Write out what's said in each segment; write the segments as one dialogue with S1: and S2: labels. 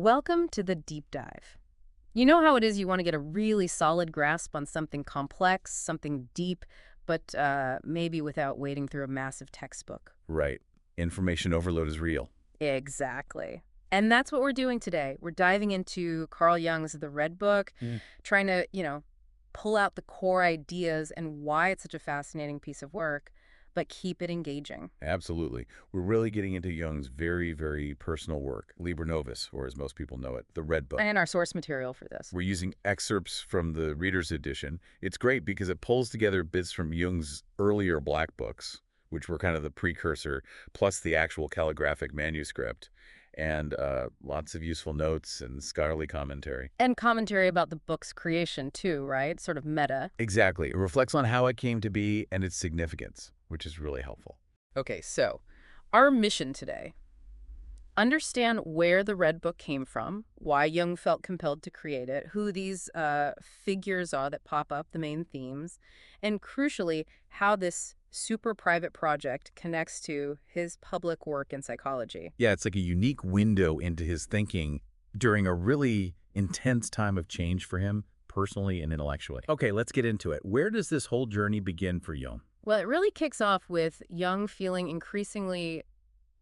S1: Welcome to the deep dive. You know how it is you want to get a really solid grasp on something complex, something deep, but maybe without wading through a massive textbook.
S2: Right. Information overload is real.
S1: Exactly. And that's what we're doing today. We're diving into Carl Jung's The Red Book,
S2: Mm.
S1: trying to, pull out the core ideas and why it's such a fascinating piece of work, but keep it engaging.
S2: Absolutely. We're really getting into Jung's very, very personal work, Liber Novus, or as most people know it, the Red Book.
S1: And our source material for this.
S2: We're using excerpts from the Reader's Edition. It's great because it pulls together bits from Jung's earlier Black books, which were kind of the precursor, plus the actual calligraphic manuscript, and lots of useful notes and scholarly commentary.
S1: And commentary about the book's creation, too, right? Sort of meta.
S2: Exactly. It reflects on how it came to be and its significance, which is really helpful.
S1: Okay, so our mission today: understand where the Red Book came from, why Jung felt compelled to create it, who these figures are that pop up, the main themes, and crucially, how this super private project connects to his public work in psychology.
S2: Yeah, it's like a unique window into his thinking during a really intense time of change for him, personally and intellectually. Okay, let's get into it. Where does this whole journey begin for Jung?
S1: Well, it really kicks off with Jung feeling increasingly,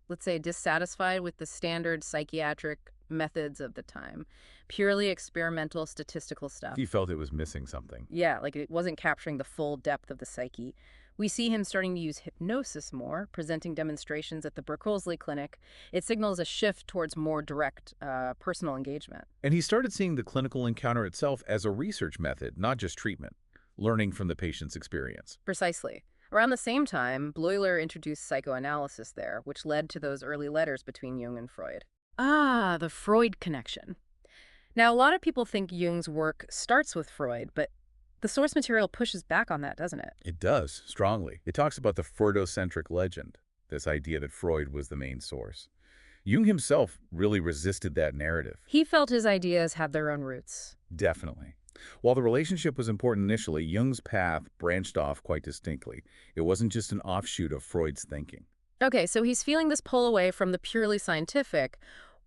S1: let's say, dissatisfied with the standard psychiatric methods of the time. Purely experimental statistical stuff.
S2: He felt it was missing something.
S1: Yeah, like it wasn't capturing the full depth of the psyche. We see him starting to use hypnosis more, presenting demonstrations at the Berkeley Clinic. It signals a shift towards more direct personal engagement.
S2: And he started seeing the clinical encounter itself as a research method, not just treatment, learning from the patient's experience.
S1: Precisely. Around the same time, Bleuler introduced psychoanalysis there, which led to those early letters between Jung and Freud. Ah, the Freud connection. Now, a lot of people think Jung's work starts with Freud, but the source material pushes back on that, doesn't it?
S2: It does, strongly. It talks about the Freudocentric legend, this idea that Freud was the main source. Jung himself really resisted that narrative.
S1: He felt his ideas had their own roots.
S2: Definitely. While the relationship was important initially, Jung's path branched off quite distinctly. It wasn't just an offshoot of Freud's thinking.
S1: Okay, so he's feeling this pull away from the purely scientific.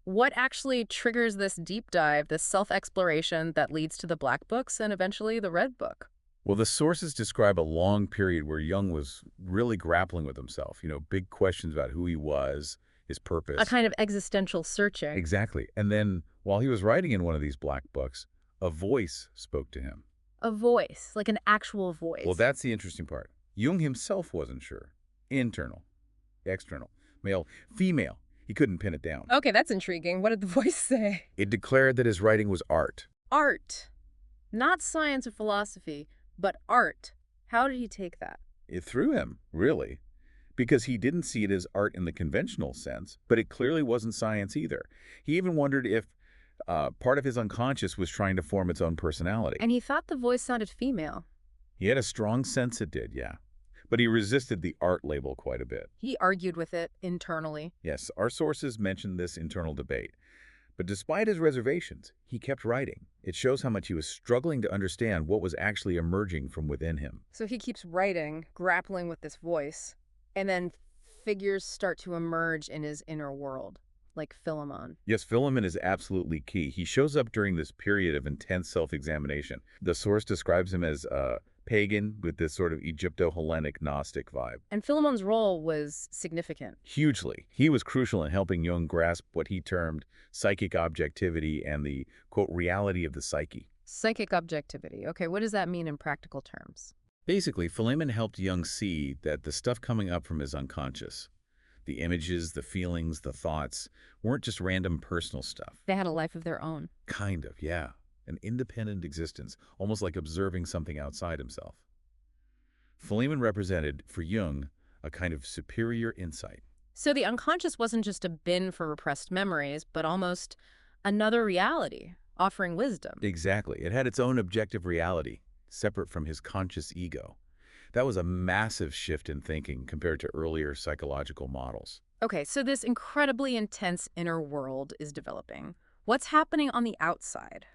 S1: What actually triggers this deep dive, this self-exploration that leads to the Black Books and eventually the Red Book?
S2: Well, the sources describe a long period where Jung was really grappling with himself, big questions about who he was, his purpose.
S1: A kind of existential searching.
S2: Exactly. And then, while he was writing in one of these Black Books, a voice spoke to him.
S1: A voice, like an actual voice.
S2: Well, that's the interesting part. Jung himself wasn't sure. Internal, external, male, female. He couldn't pin it down.
S1: Okay, that's intriguing. What did the voice say?
S2: It declared that his writing was art.
S1: Art. Not science or philosophy, but art. How did he take that?
S2: It threw him, really, because he didn't see it as art in the conventional sense, but it clearly wasn't science either. He even wondered if part of his unconscious was trying to form its own personality.
S1: And he thought the voice sounded female.
S2: He had a strong sense it did, yeah. But he resisted the art label quite a bit.
S1: He argued with it internally.
S2: Yes, our sources mention this internal debate. But despite his reservations, he kept writing. It shows how much he was struggling to understand what was actually emerging from within him.
S1: So he keeps writing, grappling with this voice, and then figures start to emerge in his inner world, like Philemon.
S2: Yes, Philemon is absolutely key. He shows up during this period of intense self-examination. The source describes him as pagan with this sort of Egypto-Hellenic Gnostic vibe.
S1: And Philemon's role was significant.
S2: Hugely. He was crucial in helping Jung grasp what he termed psychic objectivity and the, quote, reality of the psyche.
S1: Psychic objectivity. Okay, what does that mean in practical terms?
S2: Basically, Philemon helped Jung see that the stuff coming up from his unconscious, the images, the feelings, the thoughts, weren't just random personal stuff.
S1: They had a life of their own.
S2: Kind of, yeah. An independent existence, almost like observing something outside himself. Philemon represented, for Jung, a kind of superior insight.
S1: So the unconscious wasn't just a bin for repressed memories, but almost another reality, offering wisdom.
S2: Exactly. It had its own objective reality, separate from his conscious ego. That was a massive shift in thinking compared to earlier psychological models.
S1: Okay, so this incredibly intense inner world is developing. What's happening on the outside,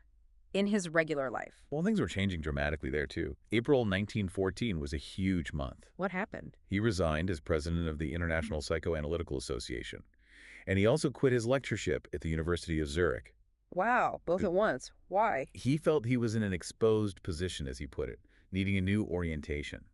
S1: in his regular life?
S2: Well, things were changing dramatically there, too. April 1914 was a huge month.
S1: What happened?
S2: He resigned as president of the International Psychoanalytical Association, and he also quit his lectureship at the University of Zurich.
S1: Wow, both at once. Why?
S2: He felt he was in an exposed position, as he put it, needing a new orientation.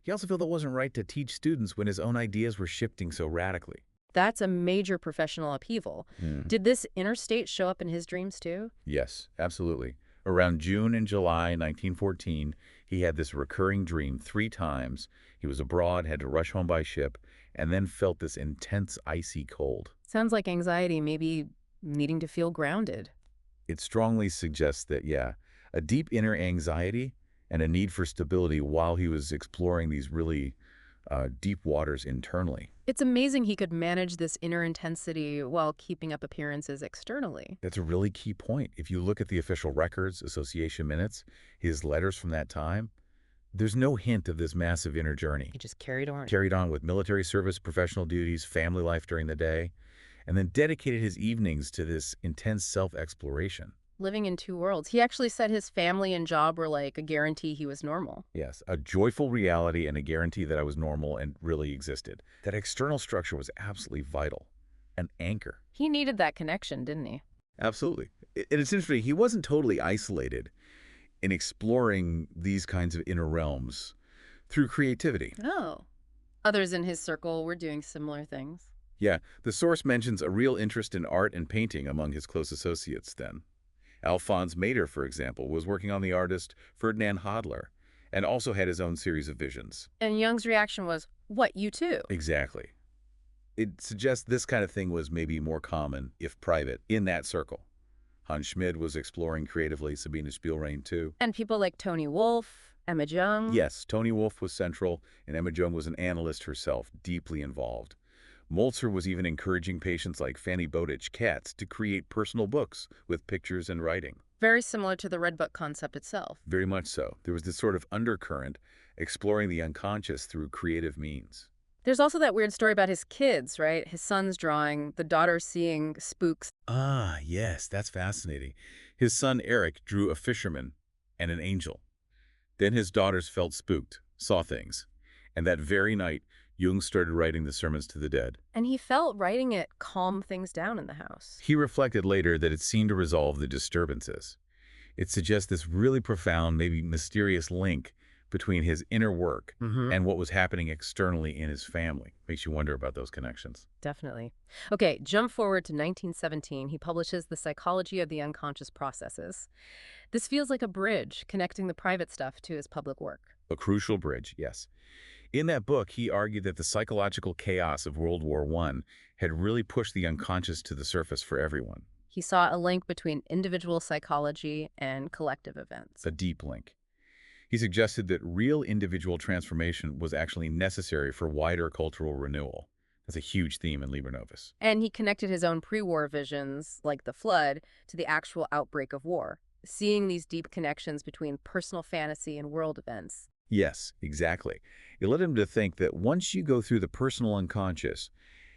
S2: He also felt it wasn't right to teach students when his own ideas were shifting so radically.
S1: That's a major professional upheaval.
S2: Hmm.
S1: Did this inner state show up in his dreams too?
S2: Yes, absolutely. Around June and July 1914, he had this recurring dream 3 times. He was abroad, had to rush home by ship, and then felt this intense icy cold.
S1: Sounds like anxiety, maybe needing to feel grounded.
S2: It strongly suggests that, yeah, a deep inner anxiety and a need for stability while he was exploring these really deep waters internally.
S1: It's amazing he could manage this inner intensity while keeping up appearances externally.
S2: That's a really key point. If you look at the official records, association minutes, his letters from that time, there's no hint of this massive inner journey.
S1: He just carried on.
S2: Carried on with military service, professional duties, family life during the day, and then dedicated his evenings to this intense self-exploration.
S1: Living in two worlds. He actually said his family and job were like a guarantee he was normal.
S2: Yes, a joyful reality and a guarantee that I was normal and really existed. That external structure was absolutely vital. An anchor.
S1: He needed that connection, didn't he?
S2: Absolutely. And it's interesting, he wasn't totally isolated in exploring these kinds of inner realms through creativity.
S1: Oh. Others in his circle were doing similar things.
S2: Yeah, the source mentions a real interest in art and painting among his close associates then. Alphonse Mater, for example, was working on the artist Ferdinand Hodler and also had his own series of visions.
S1: And Jung's reaction was, "What, you too?"
S2: Exactly. It suggests this kind of thing was maybe more common, if private, in that circle. Hans Schmid was exploring creatively, Sabine Spielrein too.
S1: And people like Tony Wolff, Emma Jung.
S2: Yes, Tony Wolff was central, and Emma Jung was an analyst herself, deeply involved. Moltzer was even encouraging patients like Fanny Bowditch-Katz to create personal books with pictures and writing.
S1: Very similar to the Red Book concept itself.
S2: Very much so. There was this sort of undercurrent exploring the unconscious through creative means.
S1: There's also that weird story about his kids, right? His son's drawing, the daughter seeing spooks.
S2: Ah, yes, that's fascinating. His son Eric drew a fisherman and an angel. Then his daughters felt spooked, saw things. And that very night, Jung started writing the Sermons to the Dead.
S1: And he felt writing it calmed things down in the house.
S2: He reflected later that it seemed to resolve the disturbances. It suggests this really profound, maybe mysterious link between his inner work and what was happening externally in his family. Makes you wonder about those connections.
S1: Definitely. Okay, jump forward to 1917. He publishes The Psychology of the Unconscious Processes. This feels like a bridge connecting the private stuff to his public work.
S2: A crucial bridge, yes. In that book, he argued that the psychological chaos of World War I had really pushed the unconscious to the surface for everyone.
S1: He saw a link between individual psychology and collective events.
S2: A deep link. He suggested that real individual transformation was actually necessary for wider cultural renewal. That's a huge theme in Liber Novus.
S1: And he connected his own pre-war visions, like the flood, to the actual outbreak of war, seeing these deep connections between personal fantasy and world events.
S2: Yes, exactly. It led him to think that once you go through the personal unconscious,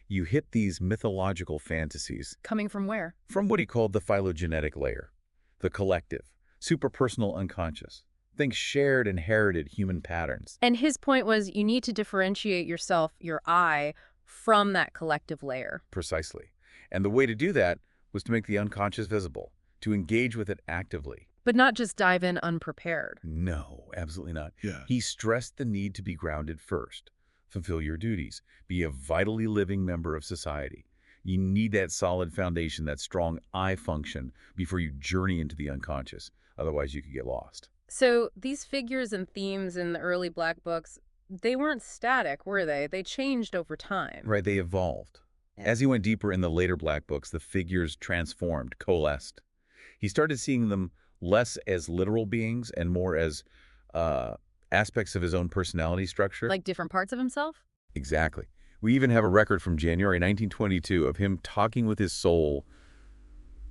S2: you hit these mythological fantasies
S1: Coming from where?
S2: from what he called the phylogenetic layer, the collective, superpersonal unconscious. Think shared, inherited human patterns.
S1: And his point was you need to differentiate yourself, your I, from that collective layer.
S2: Precisely. And the way to do that was to make the unconscious visible, to engage with it actively.
S1: But not just dive in unprepared.
S2: No, absolutely not.
S3: Yeah.
S2: He stressed the need to be grounded first. Fulfill your duties. Be a vitally living member of society. You need that solid foundation, that strong I function, before you journey into the unconscious. Otherwise, you could get lost.
S1: So these figures and themes in the early Black books, they weren't static, were they? They changed over time.
S2: Right, they evolved.
S1: Yeah.
S2: As he went deeper in the later Black books, the figures transformed, coalesced. He started seeing them less as literal beings and more as aspects of his own personality structure.
S1: Like different parts of himself?
S2: Exactly. We even have a record from January 1922 of him talking with his soul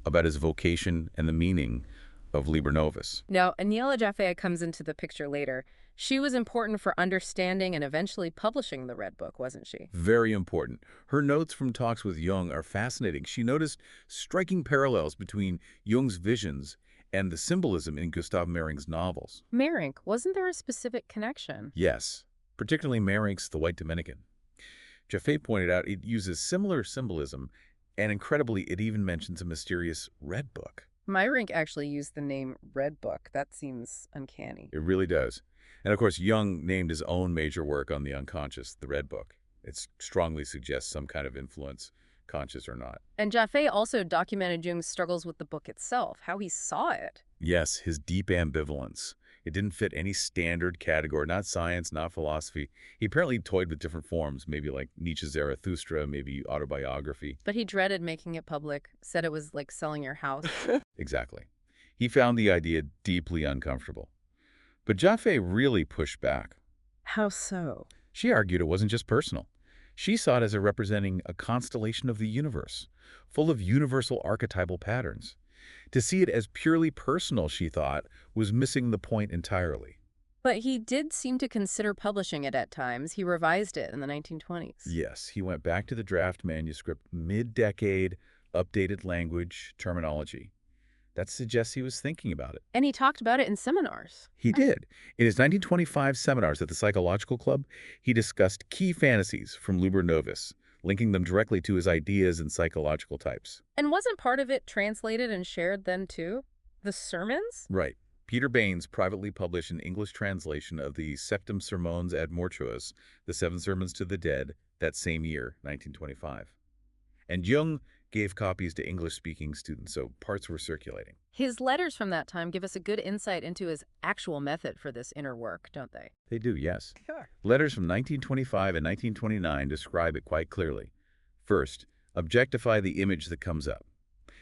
S2: about his vocation and the meaning of Liber Novus.
S1: Now, Agnella Jaffe comes into the picture later. She was important for understanding and eventually publishing the Red Book, wasn't she?
S2: Very important. Her notes from talks with Jung are fascinating. She noticed striking parallels between Jung's visions and the symbolism in Gustav Mehring's novels.
S1: Mehrink, wasn't there a specific connection?
S2: Yes, particularly Mehring's The White Dominican. Jaffe pointed out it uses similar symbolism, and incredibly, it even mentions a mysterious red book.
S1: Meyerink actually used the name Red Book. That seems uncanny.
S2: It really does. And of course, Jung named his own major work on the unconscious, the Red Book. It strongly suggests some kind of influence, conscious or not.
S1: And Jaffe also documented Jung's struggles with the book itself, how he saw it.
S2: Yes, his deep ambivalence. It didn't fit any standard category, not science, not philosophy. He apparently toyed with different forms, maybe like Nietzsche's Zarathustra, maybe autobiography.
S1: But he dreaded making it public, said it was like selling your house.
S2: Exactly. He found the idea deeply uncomfortable. But Jaffe really pushed back.
S1: How so?
S2: She argued it wasn't just personal. She saw it as representing a constellation of the universe, full of universal archetypal patterns. To see it as purely personal, she thought, was missing the point entirely.
S1: But he did seem to consider publishing it at times. He revised it in the 1920s.
S2: Yes, he went back to the draft manuscript mid-decade, updated language, terminology. That suggests he was thinking about it.
S1: And he talked about it in seminars.
S2: He did. In his 1925 seminars at the Psychological Club, he discussed key fantasies from Liber Novus, linking them directly to his ideas and psychological types.
S1: And wasn't part of it translated and shared then too? The sermons?
S2: Right. Peter Baines privately published an English translation of the Septem Sermones ad Mortuos, the Seven Sermons to the Dead, that same year, 1925. And Jung gave copies to English-speaking students, so parts were circulating.
S1: His letters from that time give us a good insight into his actual method for this inner work, don't they?
S2: They do, yes.
S1: Sure.
S2: Letters from 1925 and 1929 describe it quite clearly. First, objectify the image that comes up.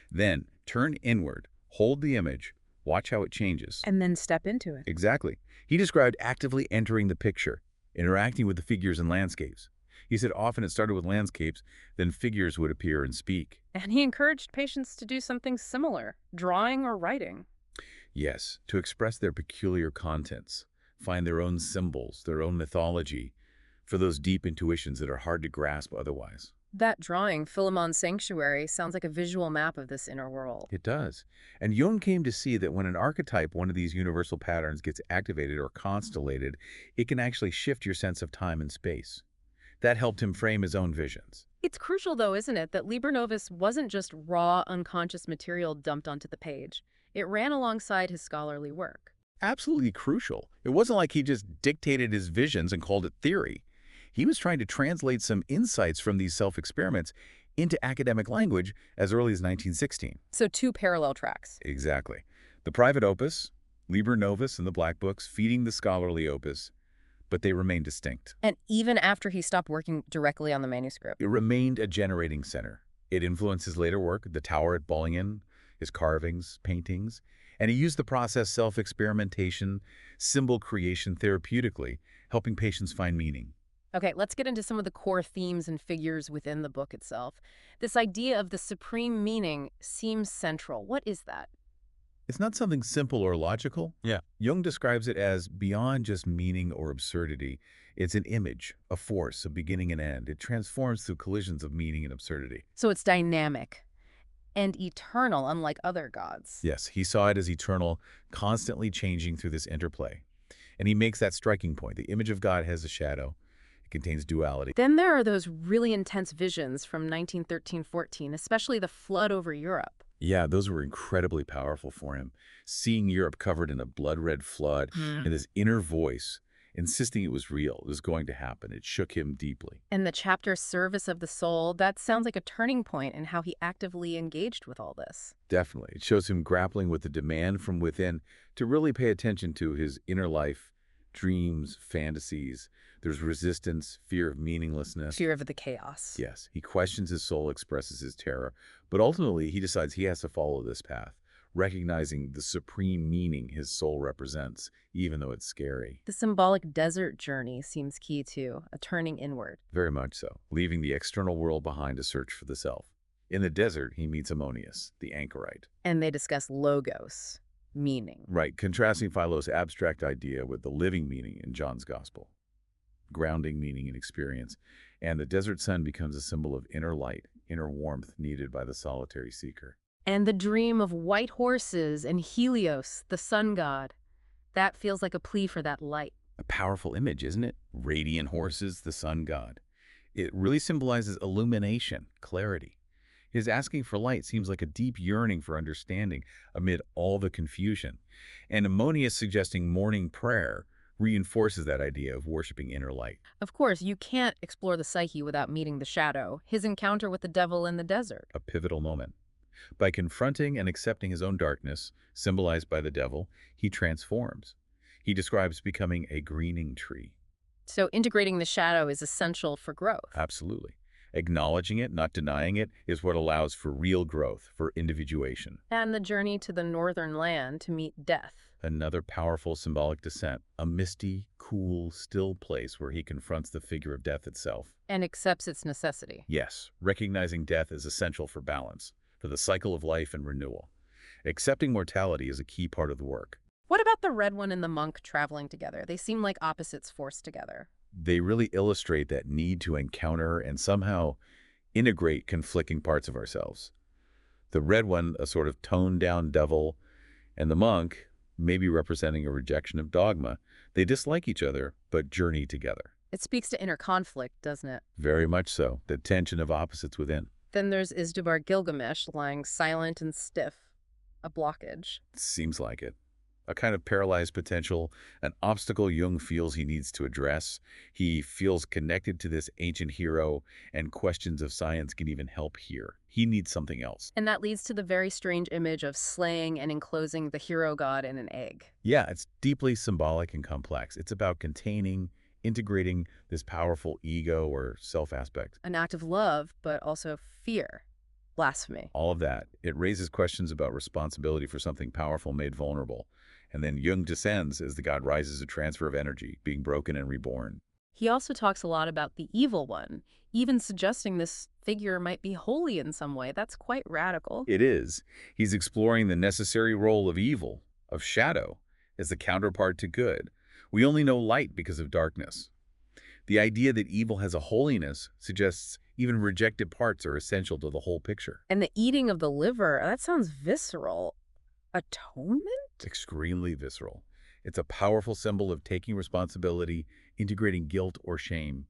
S2: Then, turn inward, hold the image, watch how it changes.
S1: And then step into it.
S2: Exactly. He described actively entering the picture, interacting with the figures and landscapes. He said often it started with landscapes, then figures would appear and speak.
S1: And he encouraged patients to do something similar, drawing or writing.
S2: Yes, to express their peculiar contents, find their own symbols, their own mythology, for those deep intuitions that are hard to grasp otherwise.
S1: That drawing, Philemon's Sanctuary, sounds like a visual map of this inner world.
S2: It does. And Jung came to see that when an archetype, one of these universal patterns, gets activated or constellated, it can actually shift your sense of time and space. That helped him frame his own visions.
S1: It's crucial, though, isn't it, that Liber Novus wasn't just raw, unconscious material dumped onto the page. It ran alongside his scholarly work.
S2: Absolutely crucial. It wasn't like he just dictated his visions and called it theory. He was trying to translate some insights from these self-experiments into academic language as early as 1916.
S1: So two parallel tracks.
S2: Exactly. The private opus, Liber Novus and the Black Books, feeding the scholarly opus, but they remained distinct.
S1: And even after he stopped working directly on the manuscript.
S2: It remained a generating center. It influenced his later work, the Tower at Bollingen, his carvings, paintings, and he used the process self-experimentation, symbol creation therapeutically, helping patients find meaning.
S1: Okay, let's get into some of the core themes and figures within the book itself. This idea of the supreme meaning seems central. What is that?
S2: It's not something simple or logical.
S1: Yeah.
S2: Jung describes it as beyond just meaning or absurdity. It's an image, a force, a beginning and end. It transforms through collisions of meaning and absurdity.
S1: So it's dynamic and eternal, unlike other gods.
S2: Yes, he saw it as eternal, constantly changing through this interplay. And he makes that striking point. The image of God has a shadow. It contains duality.
S1: Then there are those really intense visions from 1913-14, especially the flood over Europe.
S2: Yeah, those were incredibly powerful for him. Seeing Europe covered in a blood-red flood and this inner voice insisting it was real, it was going to happen. It shook him deeply.
S1: And the chapter Service of the Soul, that sounds like a turning point in how he actively engaged with all this.
S2: Definitely. It shows him grappling with the demand from within to really pay attention to his inner life, dreams, fantasies. There's resistance, fear of meaninglessness.
S1: Fear of the chaos.
S2: Yes, he questions his soul, expresses his terror, but ultimately he decides he has to follow this path, recognizing the supreme meaning his soul represents, even though it's scary.
S1: The symbolic desert journey seems key too, a turning inward.
S2: Very much so, leaving the external world behind to search for the self. In the desert, he meets Ammonius, the anchorite.
S1: And they discuss logos, meaning.
S2: Right, contrasting Philo's abstract idea with the living meaning in John's Gospel. Grounding meaning and experience, and the desert sun becomes a symbol of inner light, inner warmth needed by the solitary seeker.
S1: And the dream of white horses and Helios, the sun god. That feels like a plea for that light.
S2: A powerful image, isn't it? Radiant horses, the sun god. It really symbolizes illumination, clarity. His asking for light seems like a deep yearning for understanding amid all the confusion. And Ammonius suggesting morning prayer reinforces that idea of worshiping inner light,
S1: Of course, you can't explore the psyche without meeting the shadow, his encounter with the devil in the desert.
S2: a pivotal moment. By confronting and accepting his own darkness, symbolized by the devil, he transforms. He describes becoming a greening tree.
S1: So integrating the shadow is essential for growth.
S2: Absolutely. Acknowledging it, not denying it, is what allows for real growth, for individuation.
S1: And the journey to the northern land to meet death.
S2: Another powerful symbolic descent, a misty, cool, still place where he confronts the figure of death itself.
S1: And accepts its necessity.
S2: Yes, recognizing death is essential for balance, for the cycle of life and renewal. Accepting mortality is a key part of the work.
S1: What about the red one and the monk traveling together? They seem like opposites forced together.
S2: They really illustrate that need to encounter and somehow integrate conflicting parts of ourselves. The red one, a sort of toned-down devil, and the monk, maybe representing a rejection of dogma. They dislike each other, but journey together.
S1: It speaks to inner conflict, doesn't it?
S2: Very much so, the tension of opposites within.
S1: Then there's Izdubar Gilgamesh lying silent and stiff, a blockage.
S2: Seems like it. A kind of paralyzed potential, an obstacle Jung feels he needs to address. He feels connected to this ancient hero, and questions of science can even help here. He needs something else.
S1: And that leads to the very strange image of slaying and enclosing the hero god in an egg.
S2: Yeah, it's deeply symbolic and complex. It's about containing, integrating this powerful ego or self aspect.
S1: An act of love, but also fear. Blasphemy.
S2: All of that. It raises questions about responsibility for something powerful made vulnerable. And then Jung descends as the god rises a transfer of energy, being broken and reborn.
S1: He also talks a lot about the evil one, even suggesting this figure might be holy in some way. That's quite radical.
S2: It is. He's exploring the necessary role of evil, of shadow, as the counterpart to good. We only know light because of darkness. The idea that evil has a holiness suggests even rejected parts are essential to the whole picture.
S1: And the eating of the liver, that sounds visceral. Atonement?
S2: Extremely visceral. It's a powerful symbol of taking responsibility, integrating guilt or shame.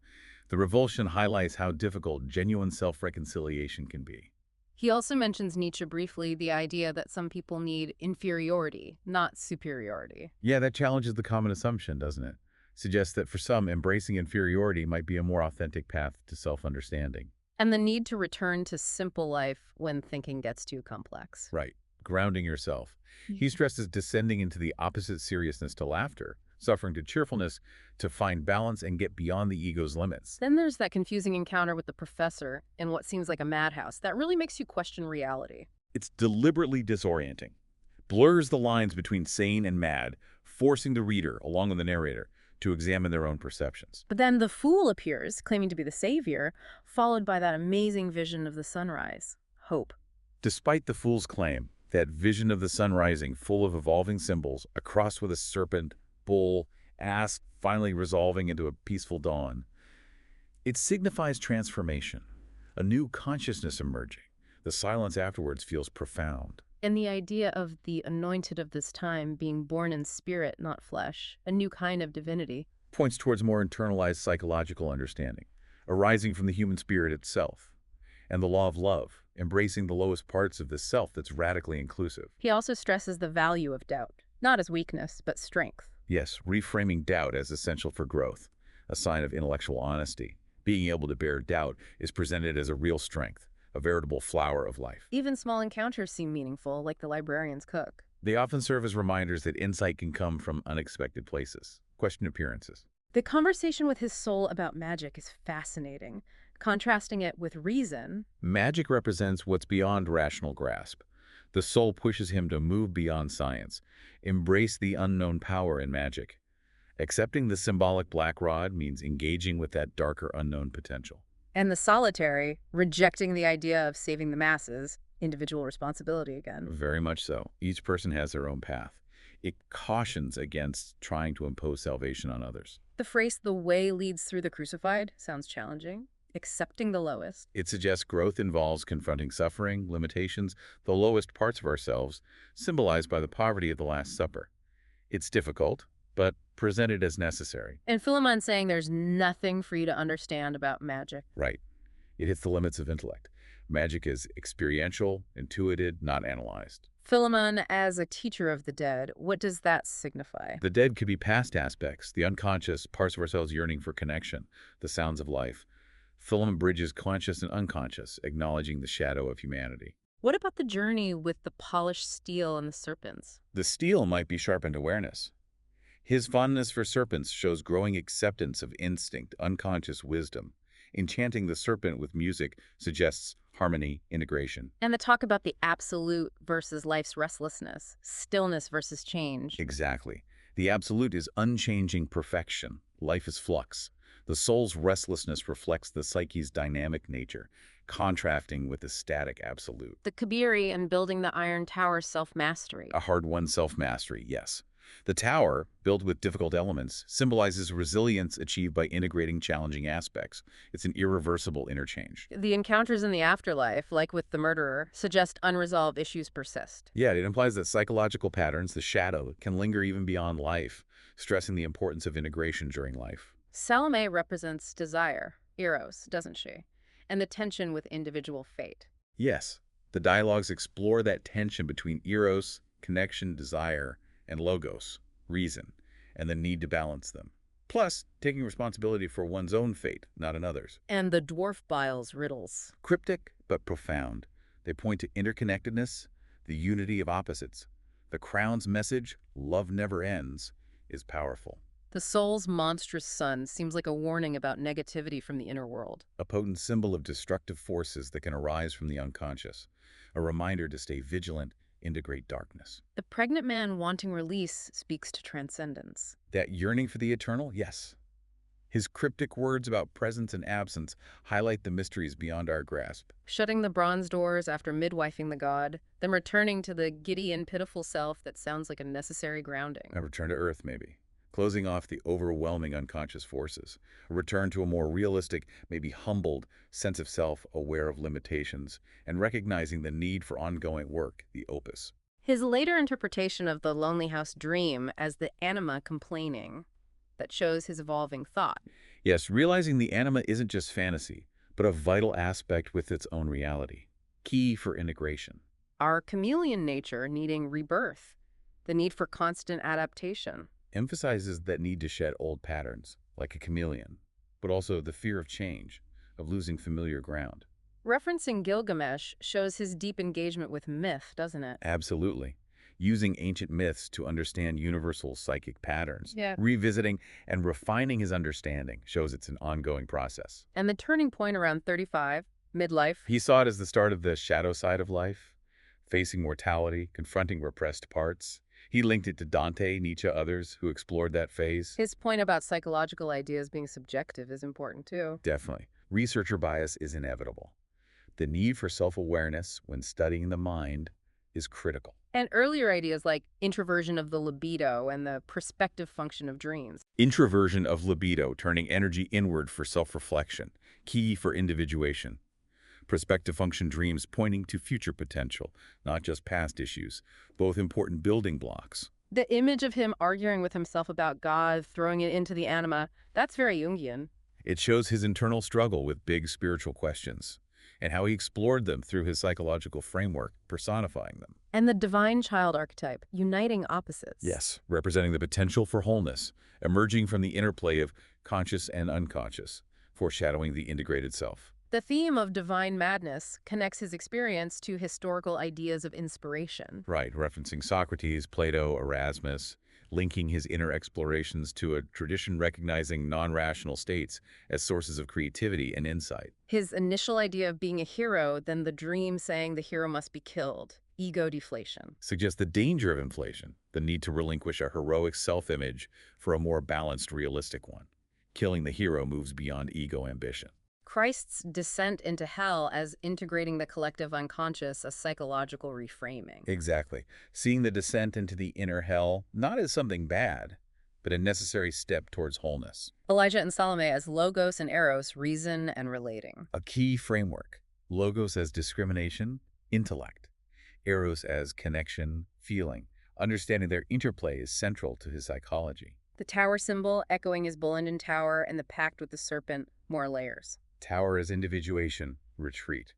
S2: The revulsion highlights how difficult genuine self-reconciliation can be.
S1: He also mentions Nietzsche briefly, the idea that some people need inferiority, not superiority.
S2: Yeah, that challenges the common assumption, doesn't it? Suggests that for some, embracing inferiority might be a more authentic path to self-understanding.
S1: And the need to return to simple life when thinking gets too complex.
S2: Right. Grounding yourself. He stresses descending into the opposite seriousness to laughter, suffering to cheerfulness, to find balance and get beyond the ego's limits.
S1: Then there's that confusing encounter with the professor in what seems like a madhouse. That really makes you question reality.
S2: It's deliberately disorienting, blurs the lines between sane and mad, forcing the reader, along with the narrator, to examine their own perceptions.
S1: But then the fool appears, claiming to be the savior, followed by that amazing vision of the sunrise. Hope.
S2: Despite the fool's claim, that vision of the sun rising, full of evolving symbols, a cross with a serpent, bull, ass, finally resolving into a peaceful dawn, it signifies transformation, a new consciousness emerging. The silence afterwards feels profound.
S1: And the idea of the anointed of this time being born in spirit, not flesh, a new kind of divinity.
S2: Points towards more internalized psychological understanding, arising from the human spirit itself, and the law of love, embracing the lowest parts of the self that's radically inclusive.
S1: He also stresses the value of doubt, not as weakness, but strength.
S2: Yes, reframing doubt as essential for growth, a sign of intellectual honesty. Being able to bear doubt is presented as a real strength, a veritable flower of life.
S1: Even small encounters seem meaningful, like the librarian's cook.
S2: They often serve as reminders that insight can come from unexpected places. Question appearances.
S1: The conversation with his soul about magic is fascinating, contrasting it with reason.
S2: Magic represents what's beyond rational grasp. The soul pushes him to move beyond science, embrace the unknown power in magic. Accepting the symbolic black rod means engaging with that darker unknown potential.
S1: And the solitary, rejecting the idea of saving the masses, individual responsibility again.
S2: Very much so. Each person has their own path. It cautions against trying to impose salvation on others.
S1: The phrase, "the way leads through the crucified," sounds challenging. Accepting the lowest.
S2: It suggests growth involves confronting suffering, limitations, the lowest parts of ourselves, symbolized by the poverty of the Last Supper. It's difficult, but presented as necessary.
S1: And Philemon saying there's nothing for you to understand about magic.
S2: Right. It hits the limits of intellect. Magic is experiential, intuited, not analyzed.
S1: Philemon as a teacher of the dead, what does that signify?
S2: The dead could be past aspects, the unconscious, parts of ourselves yearning for connection, the sounds of life. Philemon bridges conscious and unconscious, acknowledging the shadow of humanity.
S1: What about the journey with the polished steel and the serpents?
S2: The steel might be sharpened awareness. His fondness for serpents shows growing acceptance of instinct, unconscious wisdom. Enchanting the serpent with music suggests harmony, integration.
S1: And the talk about the absolute versus life's restlessness, stillness versus change.
S2: Exactly. The absolute is unchanging perfection. Life is flux. The soul's restlessness reflects the psyche's dynamic nature, contrasting with the static absolute.
S1: The Kabiri and building the Iron Tower self-mastery.
S2: A hard-won self-mastery, yes. The tower, built with difficult elements, symbolizes resilience achieved by integrating challenging aspects. It's an irreversible interchange.
S1: The encounters in the afterlife, like with the murderer, suggest unresolved issues persist.
S2: Yeah, it implies that psychological patterns, the shadow, can linger even beyond life, stressing the importance of integration during life.
S1: Salome represents desire, eros, doesn't she? And the tension with individual fate.
S2: Yes, the dialogues explore that tension between eros, connection, desire, and logos, reason, and the need to balance them. Plus, taking responsibility for one's own fate, not another's.
S1: And the dwarf biles riddles.
S2: Cryptic, but profound. They point to interconnectedness, the unity of opposites. The crown's message, love never ends, is powerful.
S1: The soul's monstrous sun seems like a warning about negativity from the inner world.
S2: A potent symbol of destructive forces that can arise from the unconscious. A reminder to stay vigilant, integrate darkness.
S1: The pregnant man wanting release speaks to transcendence.
S2: That yearning for the eternal? Yes. His cryptic words about presence and absence highlight the mysteries beyond our grasp.
S1: Shutting the bronze doors after midwifing the god, then returning to the giddy and pitiful self that sounds like a necessary grounding.
S2: A return to earth, maybe. Closing off the overwhelming unconscious forces. A return to a more realistic, maybe humbled, sense of self, aware of limitations, and recognizing the need for ongoing work, the opus.
S1: His later interpretation of the Lonely House dream as the anima complaining, that shows his evolving thought.
S2: Yes, realizing the anima isn't just fantasy, but a vital aspect with its own reality. Key for integration.
S1: Our chameleon nature needing rebirth, the need for constant adaptation.
S2: Emphasizes that need to shed old patterns, like a chameleon, but also the fear of change, of losing familiar ground.
S1: Referencing Gilgamesh shows his deep engagement with myth, doesn't it?
S2: Absolutely. Using ancient myths to understand universal psychic patterns.
S1: Yeah.
S2: Revisiting and refining his understanding shows it's an ongoing process.
S1: And the turning point around 35, midlife.
S2: He saw it as the start of the shadow side of life, facing mortality, confronting repressed parts. He linked it to Dante, Nietzsche, others who explored that phase.
S1: His point about psychological ideas being subjective is important too.
S2: Definitely. Researcher bias is inevitable. The need for self-awareness when studying the mind is critical.
S1: And earlier ideas like introversion of the libido and the perspective function of dreams.
S2: Introversion of libido, turning energy inward for self-reflection, key for individuation. Perspective function dreams pointing to future potential, not just past issues, both important building blocks.
S1: The image of him arguing with himself about God, throwing it into the anima, that's very Jungian.
S2: It shows his internal struggle with big spiritual questions, and how he explored them through his psychological framework, personifying them.
S1: And the divine child archetype, uniting opposites.
S2: Yes, representing the potential for wholeness, emerging from the interplay of conscious and unconscious, foreshadowing the integrated self.
S1: The theme of divine madness connects his experience to historical ideas of inspiration.
S2: Right, referencing Socrates, Plato, Erasmus, linking his inner explorations to a tradition recognizing non-rational states as sources of creativity and insight.
S1: His initial idea of being a hero, then the dream saying the hero must be killed. Ego deflation.
S2: Suggests the danger of inflation, the need to relinquish a heroic self-image for a more balanced, realistic one. Killing the hero moves beyond ego ambition.
S1: Christ's descent into hell as integrating the collective unconscious, a psychological reframing.
S2: Exactly. Seeing the descent into the inner hell, not as something bad, but a necessary step towards wholeness.
S1: Elijah and Salome as logos and eros, reason and relating.
S2: A key framework. Logos as discrimination, intellect. Eros as connection, feeling. Understanding their interplay is central to his psychology.
S1: The tower symbol echoing his Bullenden Tower and the pact with the serpent, more layers.
S2: Tower as individuation, retreat.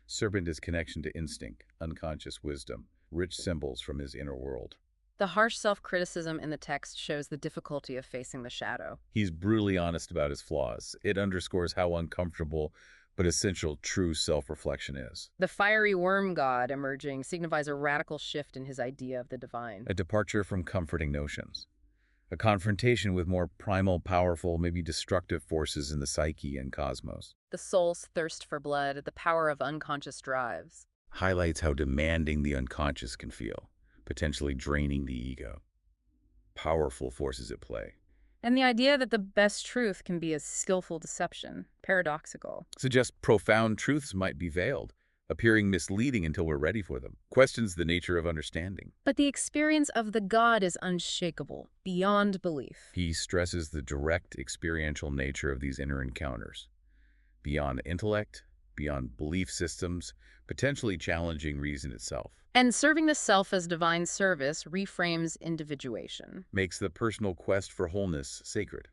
S2: Serpent is connection to instinct, unconscious wisdom, rich symbols from his inner world.
S1: The harsh self-criticism in the text shows the difficulty of facing the shadow.
S2: He's brutally honest about his flaws. It underscores how uncomfortable but essential true self-reflection is.
S1: The fiery worm god emerging signifies a radical shift in his idea of the divine.
S2: A departure from comforting notions. A confrontation with more primal, powerful, maybe destructive forces in the psyche and cosmos.
S1: The soul's thirst for blood, the power of unconscious drives.
S2: Highlights how demanding the unconscious can feel, potentially draining the ego. Powerful forces at play.
S1: And the idea that the best truth can be a skillful deception, paradoxical.
S2: Suggests profound truths might be veiled, appearing misleading until we're ready for them. Questions the nature of understanding.
S1: But the experience of the God is unshakable, beyond belief.
S2: He stresses the direct experiential nature of these inner encounters. Beyond intellect, beyond belief systems, potentially challenging reason itself.
S1: And serving the self as divine service reframes individuation.
S2: Makes the personal quest for wholeness sacred.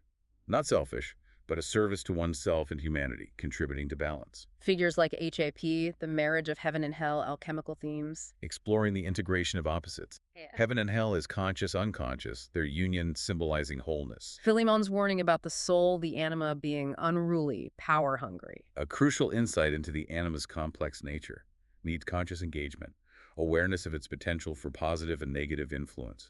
S2: Not selfish, but a service to oneself and humanity, contributing to balance.
S1: Figures like HAP, the marriage of heaven and hell, alchemical themes.
S2: Exploring the integration of opposites.
S1: Yeah.
S2: Heaven and hell is conscious, unconscious, their union symbolizing wholeness.
S1: Philemon's warning about the soul, the anima, being unruly, power-hungry.
S2: A crucial insight into the anima's complex nature. Needs conscious engagement, awareness of its potential for positive and negative influence.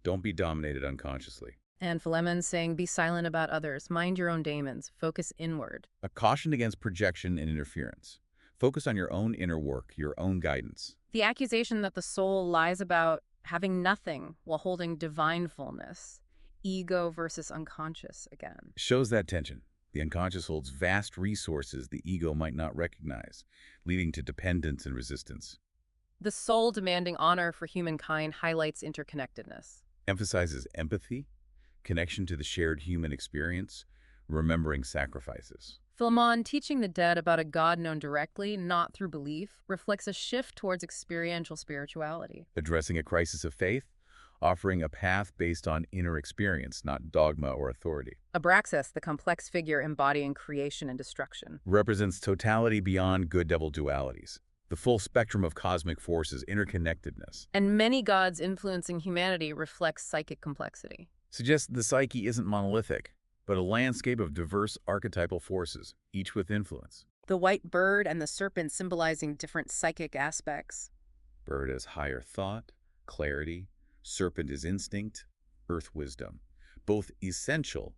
S2: Don't be dominated unconsciously.
S1: And Philemon saying, be silent about others, mind your own daemons, focus inward.
S2: A caution against projection and interference. Focus on your own inner work, your own guidance.
S1: The accusation that the soul lies about having nothing while holding divine fullness. Ego versus unconscious again.
S2: Shows that tension. The unconscious holds vast resources the ego might not recognize, leading to dependence and resistance.
S1: The soul demanding honor for humankind highlights interconnectedness.
S2: Emphasizes empathy, connection to the shared human experience, remembering sacrifices.
S1: Philemon teaching the dead about a God known directly, not through belief, reflects a shift towards experiential spirituality.
S2: Addressing a crisis of faith, offering a path based on inner experience, not dogma or authority.
S1: Abraxas, the complex figure embodying creation and destruction.
S2: Represents totality beyond good-devil dualities. The full spectrum of cosmic forces, interconnectedness.
S1: And many gods influencing humanity reflects psychic complexity.
S2: Suggests the psyche isn't monolithic, but a landscape of diverse archetypal forces, each with influence.
S1: The white bird and the serpent symbolizing different psychic aspects.
S2: Bird as higher thought, clarity. Serpent is instinct, earth wisdom. Both essential,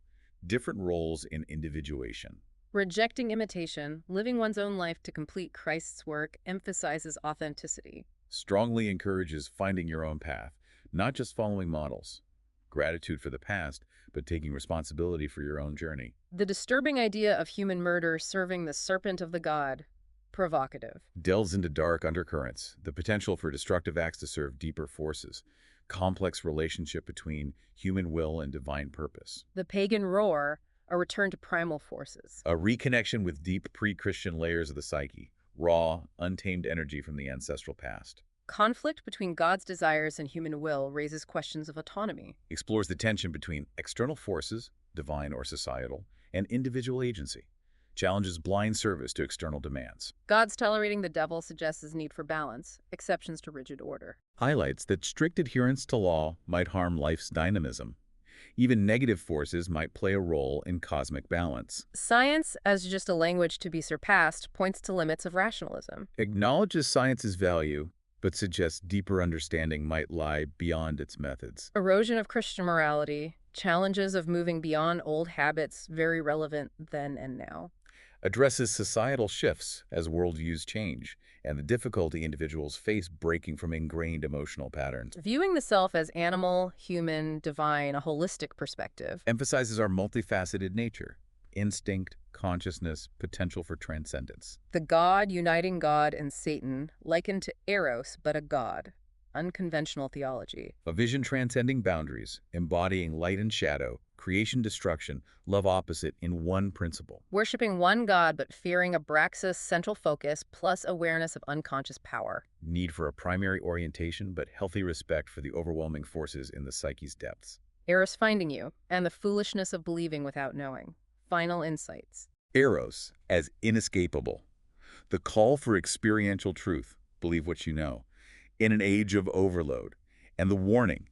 S2: different roles in individuation.
S1: Rejecting imitation, living one's own life to complete Christ's work emphasizes authenticity.
S2: Strongly encourages finding your own path, not just following models. Gratitude for the past, but taking responsibility for your own journey.
S1: The disturbing idea of human murder serving the serpent of the god. Provocative.
S2: Delves into dark undercurrents, the potential for destructive acts to serve deeper forces. Complex relationship between human will and divine purpose.
S1: The pagan roar, a return to primal forces.
S2: A reconnection with deep pre-Christian layers of the psyche, raw, untamed energy from the ancestral past.
S1: Conflict between God's desires and human will raises questions of autonomy.
S2: Explores the tension between external forces, divine or societal, and individual agency. Challenges blind service to external demands.
S1: God's tolerating the devil suggests his need for balance, exceptions to rigid order.
S2: Highlights that strict adherence to law might harm life's dynamism. Even negative forces might play a role in cosmic balance.
S1: Science, as just a language to be surpassed, points to limits of rationalism.
S2: Acknowledges science's value, but suggests deeper understanding might lie beyond its methods.
S1: Erosion of Christian morality, challenges of moving beyond old habits, very relevant then and now.
S2: Addresses societal shifts as worldviews change, and the difficulty individuals face breaking from ingrained emotional patterns.
S1: Viewing the self as animal, human, divine, a holistic perspective.
S2: Emphasizes our multifaceted nature, instinct, consciousness, potential for transcendence.
S1: The God uniting God and Satan, likened to Eros, but a god. Unconventional theology.
S2: A vision transcending boundaries, embodying light and shadow, creation, destruction, love opposite in one principle.
S1: Worshipping one God but fearing Abraxas' central focus plus awareness of unconscious power.
S2: Need for a primary orientation but healthy respect for the overwhelming forces in the psyche's depths.
S1: Eros finding you, and the foolishness of believing without knowing. Final insights.
S2: Eros as inescapable. The call for experiential truth, believe what you know, in an age of overload, and the warning,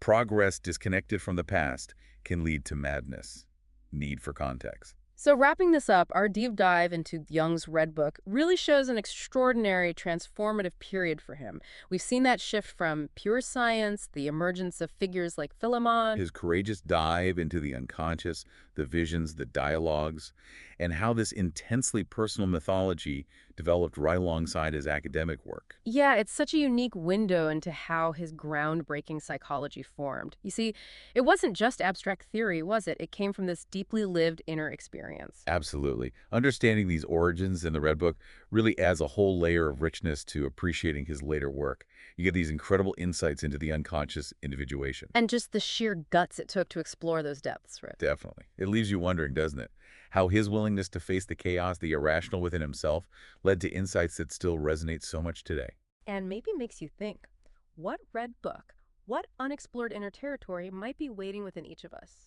S2: progress disconnected from the past can lead to madness. Need for context.
S1: So, wrapping this up, our deep dive into Jung's Red Book really shows an extraordinary transformative period for him. We've seen that shift from pure science, the emergence of figures like Philemon.
S2: His courageous dive into the unconscious, the visions, the dialogues, and how this intensely personal mythology developed right alongside his academic work.
S1: Yeah, it's such a unique window into how his groundbreaking psychology formed. You see, it wasn't just abstract theory, was it? It came from this deeply lived inner experience.
S2: Absolutely. Understanding these origins in the Red Book really adds a whole layer of richness to appreciating his later work. You get these incredible insights into the unconscious individuation.
S1: And just the sheer guts it took to explore those depths, right?
S2: Definitely. It leaves you wondering, doesn't it? How his willingness to face the chaos, the irrational within himself, led to insights that still resonate so much today.
S1: And maybe makes you think, what red book, what unexplored inner territory might be waiting within each of us?